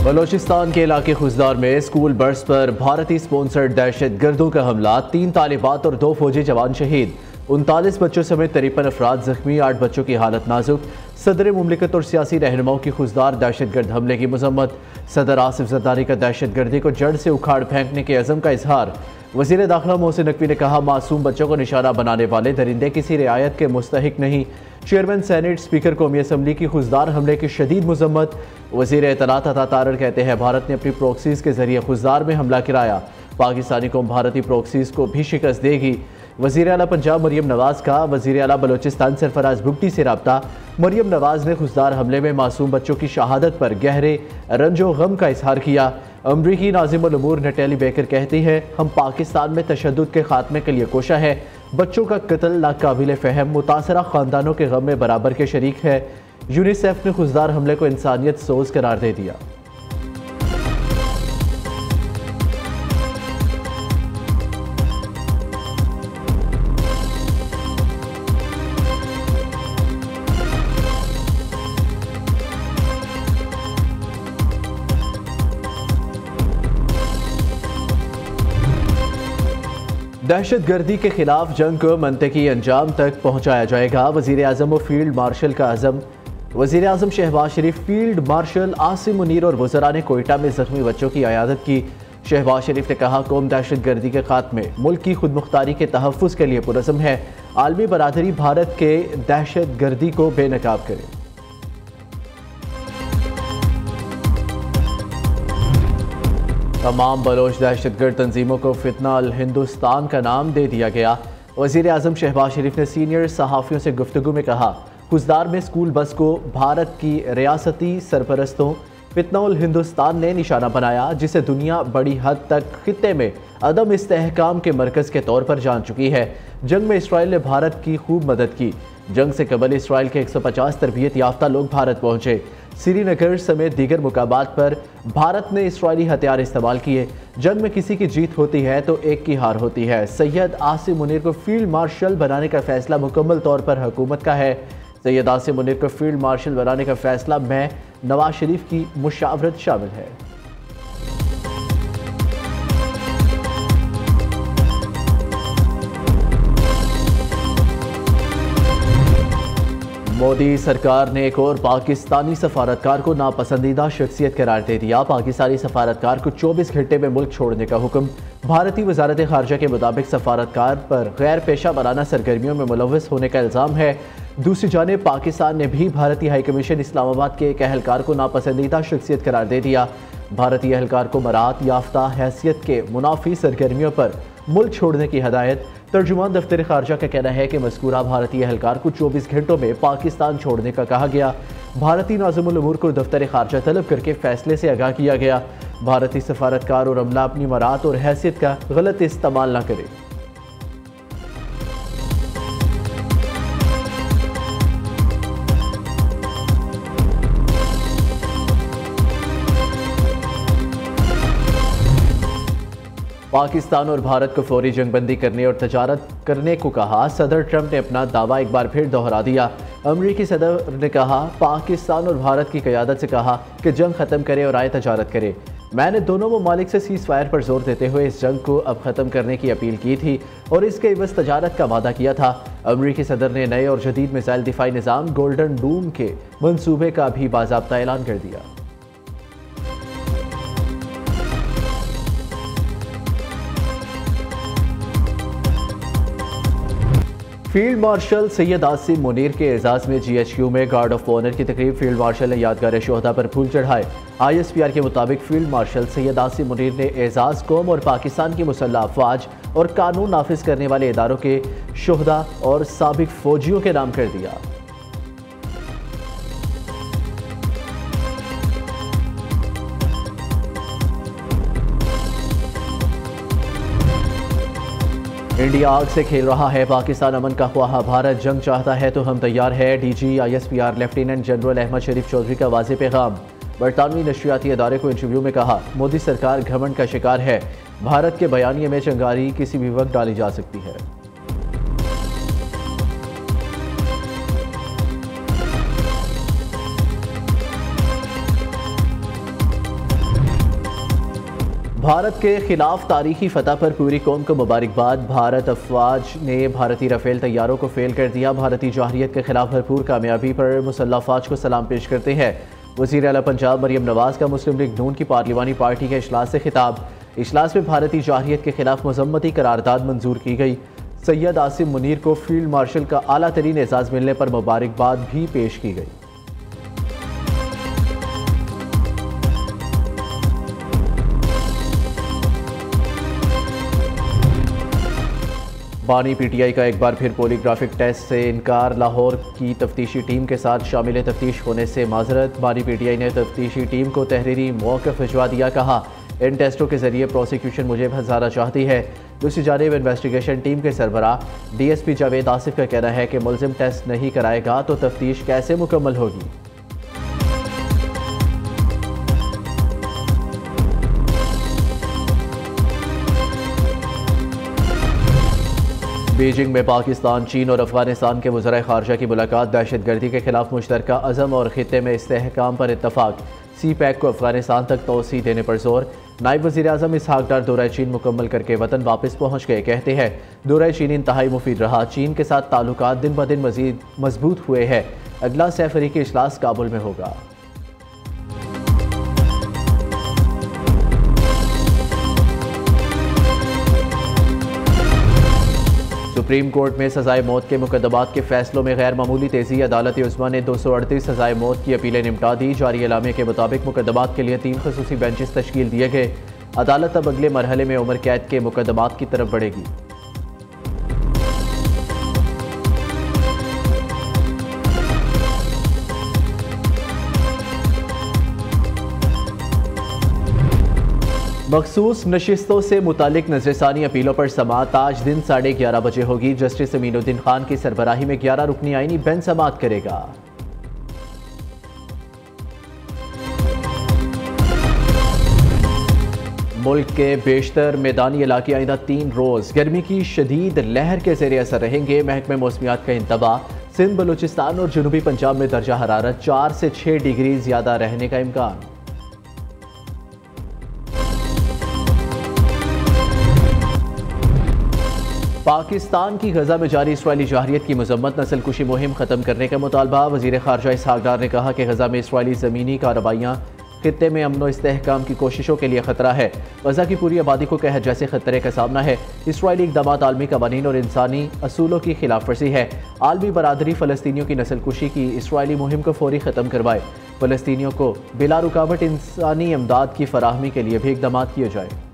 बलोचिस्तान के इलाके खुजदार में स्कूल बस पर भारतीय स्पॉन्सर्ड दहशत गर्दों का हमला, 3 तालिबात और 2 फौजी जवान शहीद, 39 बच्चों समेत 53 अफराद जख्मी, 8 बच्चों की हालत नाजुक। सदर मुमलिकत और सियासी रहनुमाओं की खुजदार दहशत गर्द हमले की मजम्मत। सदर आसिफ जरदारी का दहशत गर्दी को जड़ से उखाड़ फेंकने के अज़म का इजहार। वज़ीर दाखिला मोहसिन नकवी ने कहा, मासूम बच्चों को निशाना बनाने वाले दरिंदे किसी रियायत के मुस्तहिक नहीं। चेयरमैन सेनेट स्पीकर कौमी असम्बली की खुजदार हमले की शदीद मजम्मत। वज़ीर इत्तलात अता तारड़ कहते हैं, भारत ने अपनी प्रोक्सीज के जरिए खुजदार में हमला कराया, पाकिस्तानी कौम भारतीय प्रोक्सीज को भी शिकस्त देगी। वज़ीर आला पंजाब मरियम नवाज़ का वज़ीर आला बलोचिस्तान सरफराज भुट्टी से रब्ता। मरियम नवाज़ ने खुजदार हमले में मासूम बच्चों की शहादत पर गहरे रंजो गम का इजहार किया। अमरीकी नाज़िमुल उमूर नटैली बेकर कहती है, हम पाकिस्तान में तशद्दुद के खात्मे के लिए कोशा है। बच्चों का कत्ल नाकाबिल फ़हम, मुतासरा ख़ानदानों के गम में बराबर के शरीक है। यूनिसेफ ने खुजदार हमले को इंसानियत सोज करार दे दिया। दहशत गर्दी के खिलाफ जंग को मंतकी अंजाम तक पहुँचाया जाएगा, वज़ीर आज़म और फील्ड मार्शल का अज़म। वज़ीर आज़म शहबाज शरीफ, फील्ड मार्शल आसिम मुनीर और वज़रा ने कोयटा में ज़ख्मी बच्चों की अयादत की। शहबाज शरीफ ने कहा, कौम दहशत गर्दी के खात्मे, मुल्क की खुद मुख्तारी के तहफ़्फ़ुज़ के लिए पुरज़म है। आलमी बरादरी भारत के दहशत गर्दी को बेनकाब करे। तमाम बलोच दहशतगर्द तंजीमों को फितना अल हिंदुस्तान का नाम दे दिया गया। वज़ीर आज़म शहबाज शरीफ ने सीनियर सहाफ़ियों से गुफ्तगू में कहा, खुजदार में स्कूल बस को भारत की रियासती सरपरस्तों फितना अल हिंदुस्तान ने निशाना बनाया, जिसे दुनिया बड़ी हद तक खित्ते में अदम इस्तेहकाम के मरकज़ के तौर पर जान चुकी है। जंग में इसराइल ने भारत की खूब मदद की। जंग से कबल इसराइल के 150 तरबियत याफ्ता लोग भारत पहुँचे। श्रीनगर समेत दीगर मुकाबात पर भारत ने इसराइली हथियार इस्तेमाल किए। जंग में किसी की जीत होती है तो एक की हार होती है। सैयद आसिम मुनीर को फील्ड मार्शल बनाने का फैसला मुकम्मल तौर पर हुकूमत का है। सैयद आसिम मुनीर को फील्ड मार्शल बनाने का फैसला में नवाज शरीफ की मुशावरत शामिल है। मोदी सरकार ने एक और पाकिस्तानी सफारतकार को नापसंदीदा शख्सियत करार दे दिया। पाकिस्तानी सफारतकार को 24 घंटे में मुल्क छोड़ने का हुक्म। भारतीय वजारत खारजा के मुताबिक सफारतकार पर गैर पेशा वाराना सरगर्मियों में मुलव्वस होने का इल्ज़ाम है। दूसरी जानिब पाकिस्तान ने भी भारतीय हाई कमीशन इस्लामाबाद के एक अहलकार को नापसंदीदा शख्सियत करार दे दिया। भारतीय अहलकार को मरात याफ्ता हैसियत के मुनाफी सरगर्मियों पर मुल्क छोड़ने की हदायत। तर्जुमान दफ्तर खारजा का कहना है कि मज़कूरा भारतीय अहलकार को 24 घंटों में पाकिस्तान छोड़ने का कहा गया। भारतीय नाज़िमुल उमूर को दफ्तर खारजा तलब करके फैसले से आगाह किया गया। भारतीय सफारतकार और अमला अपनी मरात और हैसियत का गलत इस्तेमाल न करें। पाकिस्तान और भारत को फौरी जंगबंदी करने और तजारत करने को कहा। सदर ट्रंप ने अपना दावा एक बार फिर दोहरा दिया। अमरीकी सदर ने कहा, पाकिस्तान और भारत की क़यादत से कहा कि जंग ख़त्म करे और आए तजारत करे। मैंने दोनों ममालिक से सीज़ फायर पर जोर देते हुए इस जंग को अब ख़त्म करने की अपील की थी और इसके इवज़ तजारत का वादा किया था। अमरीकी सदर ने नए और जदीद मिसाइल दिफाई निज़ाम गोल्डन डूम के मनसूबे का भी बाज़ाब्ता ऐलान कर दिया। फील्ड मार्शल सैयद आसिम मुनीर के एजाज़ में GHQ में गार्ड ऑफ ऑनर की तकरीब। फील्ड मार्शल ने यादगार शोहदा पर फूल चढ़ाए। ISPR के मुताबिक फील्ड मार्शल सैयद आसिम मुनीर ने एजाज़ कौम और पाकिस्तान की मुसल्लह अफवाज और कानून नाफिज करने वाले इदारों के शोहदा और साबिक फौजियों के नाम कर दिया। इंडिया आग से खेल रहा है, पाकिस्तान अमन का ख्वाह, भारत जंग चाहता है तो हम तैयार है। DG ISPR lieutenant general Ahmed Sharif Chaudhry का वाज़ेह पैगाम। बरतानवी नशरियाती अदारे को इंटरव्यू में कहा, मोदी सरकार घमंड का शिकार है। भारत के बयानिए में चिंगारी किसी भी वक्त डाली जा सकती है। भारत के खिलाफ तारीखी फतह पर पूरी कौम को मुबारकबाद। भारत अफवाज ने भारतीय राफेल तैयारों को फेल कर दिया। भारतीय जौहरियत के खिलाफ भरपूर कामयाबी पर मुसल्लह अफवाज को सलाम पेश करते हैं। वज़ीर आला पंजाब मरियम नवाज का मुस्लिम लीग नून की पार्लिमानी पार्टी के इजलास से खिताब। इजलास में भारतीय जौहरियत के खिलाफ मजम्मती करारदाद मंजूर की गई। सैयद आसिम मुनीर को फील्ड मार्शल का आला तरीन एजाज़ मिलने पर मुबारकबाद भी पेश की गई। बानी पीटीआई का एक बार फिर पॉलीग्राफिक टेस्ट से इनकार। लाहौर की तफ्तीशी टीम के साथ शामिल तफ्तीश होने से माजरत। बानी पीटीआई ने तफ्तीशी टीम को तहरीरी मौक़िफ़ भिजवा दिया। कहा, इन टेस्टों के जरिए प्रोसिक्यूशन मुझे फंसाना चाहती है। दूसरी जानिब इन्वेस्टिगेशन टीम के सरबराह DSP जावेद आसिफ का कहना है कि मुल्ज़िम टेस्ट नहीं कराएगा तो तफ्तीश कैसे मुकम्मल होगी। बीजिंग में पाकिस्तान, चीन और अफगानिस्तान के वज़राए ख़ारजा की मुलाकात। दहशत गर्दी के खिलाफ मुश्तरका अज़म और खित्ते में इस्तेहकाम पर इत्तफाक। CPEC को अफगानिस्तान तक तोसी देने पर जोर। नायब वज़ीर आज़म इसहाक डार दौरा चीन मुकम्मल करके वतन वापस पहुँच गए। कहते हैं दौरा चीन इंतहाई मुफीद रहा। चीन के साथ ताल्लुकात दिन ब दिन मज़ीद मजबूत हुए हैं। अगला सैफरीकी इजलास काबुल में होगा। सुप्रीम कोर्ट में सजाए मौत के मुकदमात के फैसलों में गैर मामूली तेजी। अदालत उज़्मा ने 238 सजाए मौत की अपीलें निपटा दी। जारी एलामे के मुताबिक मुकदमात के लिए 3 ख़ुसूसी बेंचेस तश्कील दिए गए। अदालत अब अगले मरहले में उम्र कैद के मुकदमात की तरफ बढ़ेगी। मखसूस नशिस्तों से मुतालिक नजरसानी अपीलों पर समाअत आज दिन 11:30 बजे होगी। जस्टिस अमीनुद्दीन खान की सरबराही में 11 रुकनी आईनी बेंच समाअत करेगा। मुल्क के बेशतर मैदानी इलाके आइंदा 3 रोज गर्मी की शदीद लहर के ज़ेर असर रहेंगे। महकमे मौसमियात का इंतबा। सिंध, बलूचिस्तान और जनूबी पंजाब में दर्जा हरारत 4 से 6 डिग्री ज्यादा रहने का इम्कान। पाकिस्तान की गजा में जारी इसराइली जौहरियत की मजम्मत। नस्ल कुशी मुहिम खत्म करने का मुतालबा। वज़ीर ख़ारजा इसहाक डार ने कहा कि गजा में इसराइली ज़मीनी कार्रवाइयाँ खित्ते में अमन व इस्तेहकाम की कोशिशों के लिए खतरा है। गजा की पूरी आबादी को कहर जैसे खतरे का सामना है। इसराइली इक़दामात आलमी कवानीन और इंसानी असूलों की खिलाफ वर्जी है। आलमी बरादरी फ़लस्तीनियों की नस्ल कुशी की इसराइली मुहिम को फौरी ख़त्म करवाए। फ़लस्तीनियों को बिला रुकावट इंसानी इमदाद की फराहमी के लिए भी इक़दामात किए जाए।